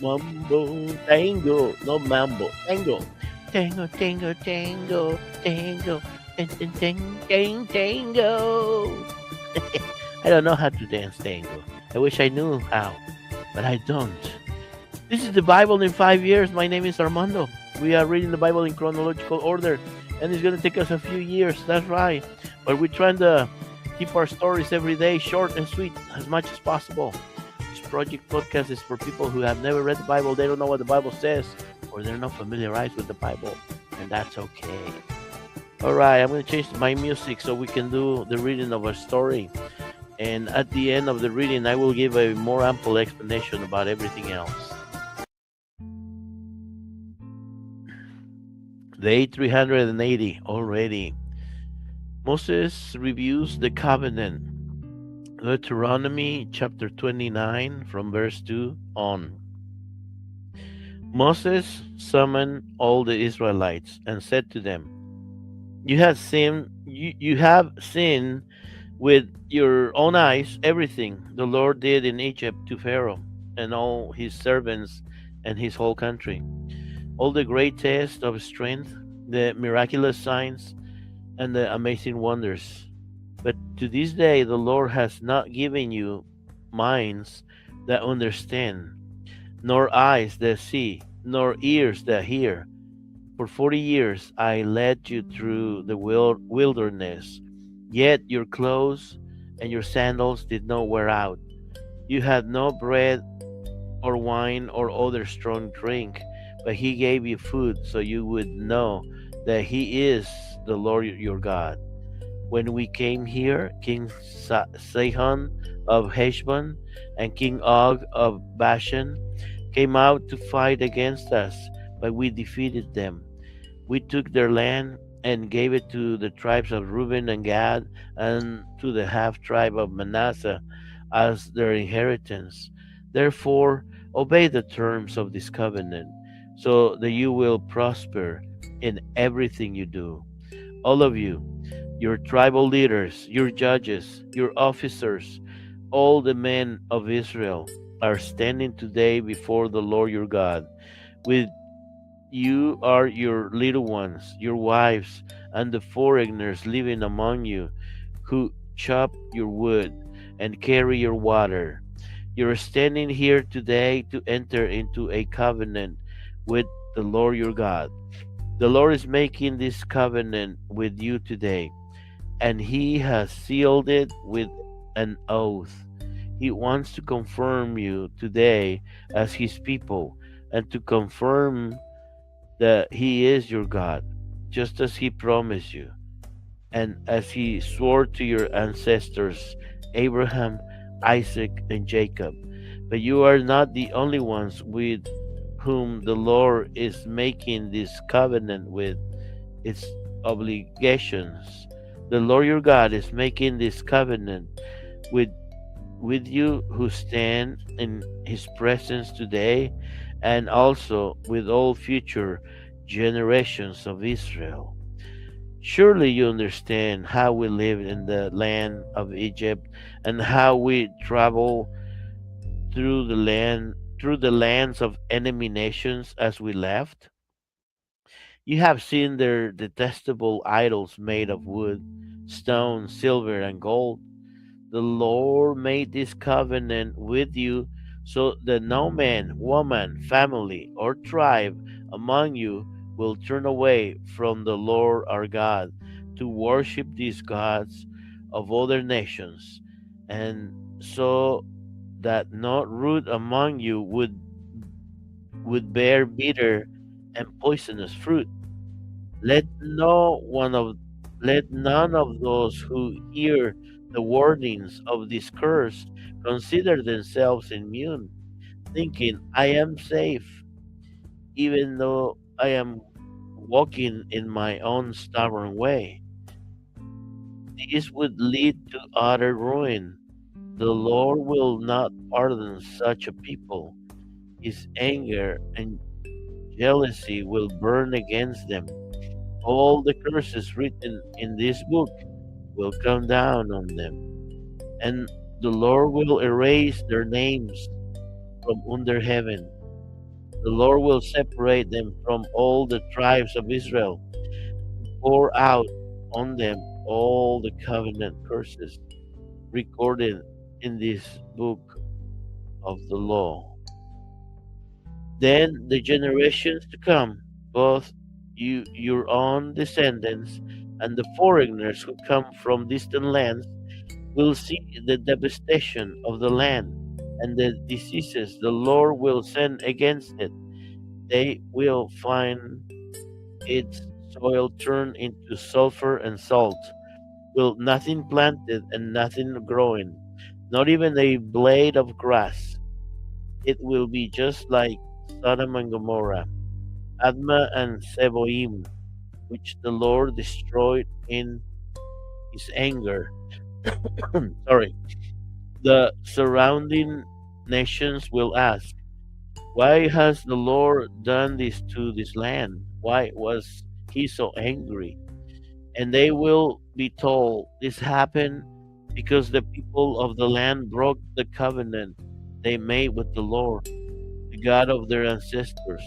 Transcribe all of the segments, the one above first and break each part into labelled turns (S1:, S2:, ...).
S1: Mambo, tango, no mambo, tango. Tango, tango, tango, tango, tango. I don't know how to dance tango. I wish I knew how, but I don't. This is the Bible in 5 years. My name is Armando. We are reading the Bible in chronological order, and it's going to take us a few years. That's right. But we're trying to keep our stories every day short and sweet as much as possible. This project podcast is for people who have never read the Bible, they don't know what the Bible says, or they're not familiarized with the Bible, and that's okay. All right, I'm going to change my music so we can do the reading of a story. And at the end of the reading, I will give a more ample explanation about everything else. Day 380 already. Moses reviews the covenant. Deuteronomy chapter 29 from verse 2 on. Moses summoned all the Israelites and said to them, you have seen with your own eyes everything the Lord did in Egypt to Pharaoh and all his servants and his whole country, all the great tests of strength, the miraculous signs, and the amazing wonders. But to this day the Lord has not given you minds that understand, nor eyes that see, nor ears that hear. For 40 years I led you through the wilderness, yet your clothes and your sandals did not wear out. You had no bread or wine or other strong drink, but he gave you food so you would know that he is the Lord your God. When we came here, King Sihon of Heshbon and King Og of Bashan came out to fight against us, but we defeated them. We took their land and gave it to the tribes of Reuben and Gad and to the half tribe of Manasseh as their inheritance. Therefore, obey the terms of this covenant, so that you will prosper in everything you do. All of you, your tribal leaders, your judges, your officers, all the men of Israel are standing today before the Lord your God. With you are your little ones, your wives, and the foreigners living among you who chop your wood and carry your water. You're standing here today to enter into a covenant with the Lord your God. The Lord is making this covenant with you today, and He has sealed it with an oath. He wants to confirm you today as His people and to confirm that He is your God, just as He promised you, and as He swore to your ancestors, Abraham, Isaac, and Jacob. But you are not the only ones with whom the Lord is making this covenant with its obligations. The Lord your God is making this covenant with you who stand in His presence today, and also with all future generations of Israel. Surely you understand how we lived in the land of Egypt and how we traveled through the lands of enemy nations as we left. You have seen their detestable idols made of wood, stone, silver, and gold. The Lord made this covenant with you so that no man, woman, family, or tribe among you will turn away from the Lord our God to worship these gods of other nations, and so that no root among you would bear bitter and poisonous fruit. Let no one of Let none of those who hear the warnings of this curse consider themselves immune, thinking I am safe, even though I am walking in my own stubborn way. This would lead to utter ruin. The Lord will not pardon such a people. His anger and jealousy will burn against them. All the curses written in this book will come down on them, and the Lord will erase their names from under heaven. The Lord will separate them from all the tribes of Israel, pour out on them all the covenant curses recorded in this book of the law. Then the generations to come, both your own descendants, and the foreigners who come from distant lands, will see the devastation of the land and the diseases the Lord will send against it. They will find its soil turned into sulfur and salt, will nothing planted and nothing growing, not even a blade of grass. It will be just like Sodom and Gomorrah, Admah and Seboim, which the Lord destroyed in his anger. Sorry. The surrounding nations will ask, why has the Lord done this to this land? Why was he so angry? And they will be told, this happened because the people of the land broke the covenant they made with the Lord, the God of their ancestors,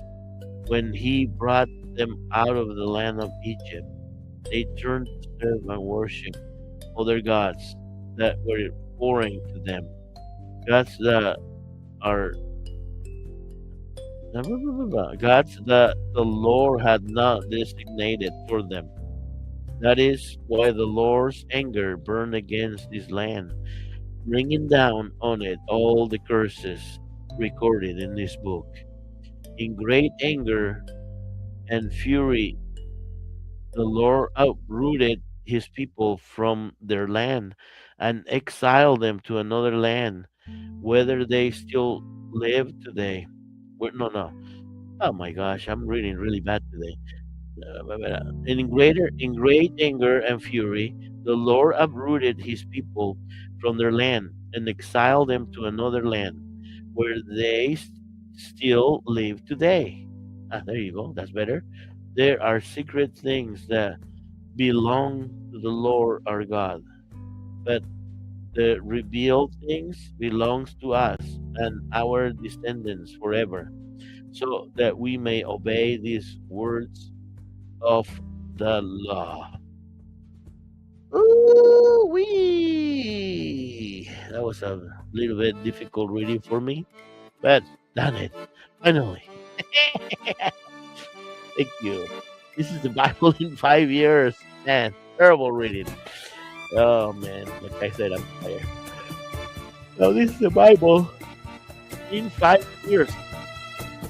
S1: when he brought them out of the land of Egypt. They turned to serve and worship other gods that were foreign to them, gods that are gods that the Lord had not designated for them. That is why the Lord's anger burned against this land, bringing down on it all the curses recorded in this book. In great anger and fury, the Lord uprooted his people from their land and exiled them to another land, whether they still live today. No, no. Oh my gosh, I'm reading really bad today. And in great anger and fury, the Lord uprooted his people from their land and exiled them to another land, where they still live today. Ah, there you go. That's better. There are secret things that belong to the Lord our God, but the revealed things belongs to us and our descendants forever, so that we may obey these words of the law. Ooh wee! That was a little bit difficult reading for me, but done it. Finally. Thank you. This is the Bible in 5 years. Man, terrible reading. Oh man, like I said, I'm tired. Now this is the Bible in 5 years.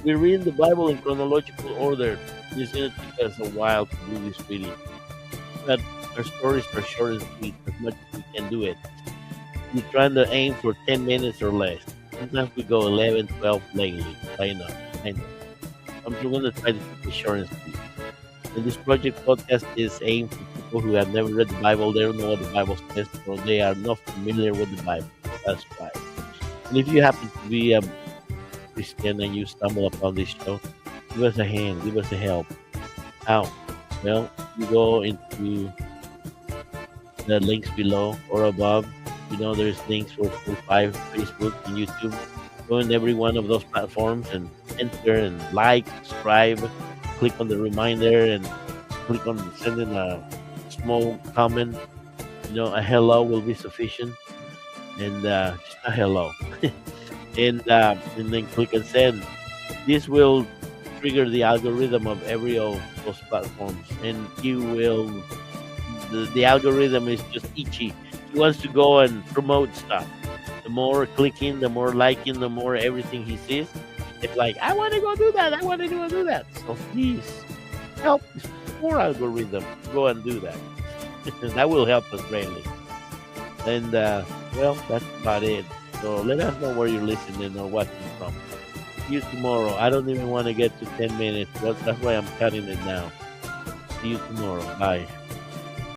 S1: We read the Bible in chronological order. It's gonna take us a while to do this reading. But our stories are short and sweet as much as we can do it. We're trying to aim for 10 minutes or less. Sometimes we go 11, 12 lately. I know. I'm going to try to keep it short and sweet. And this project podcast is aimed for people who have never read the Bible. They don't know what the Bible says, or they are not familiar with the Bible. That's right. And if you happen to be a Christian and you stumble upon this show, give us a hand, give us a help. How? Well, you go into the links below or above. You know, there's links for 45, Facebook and YouTube. Go in every one of those platforms and enter and like, subscribe, click on the reminder and click on sending a small comment. You know, a hello will be sufficient. And just a hello. And then click and send. This will trigger the algorithm of every of those platforms, and you will. The algorithm is just itchy. He wants to go and promote stuff. The more clicking, the more liking, the more everything he sees. It's like, I want to go do that. I want to go do that. So please help this poor algorithm go and do that. That will help us greatly. And well, that's about it. So let us know where you're listening or watching from. See you tomorrow. I don't even want to get to 10 minutes. That's why I'm cutting it now. See you tomorrow. Bye.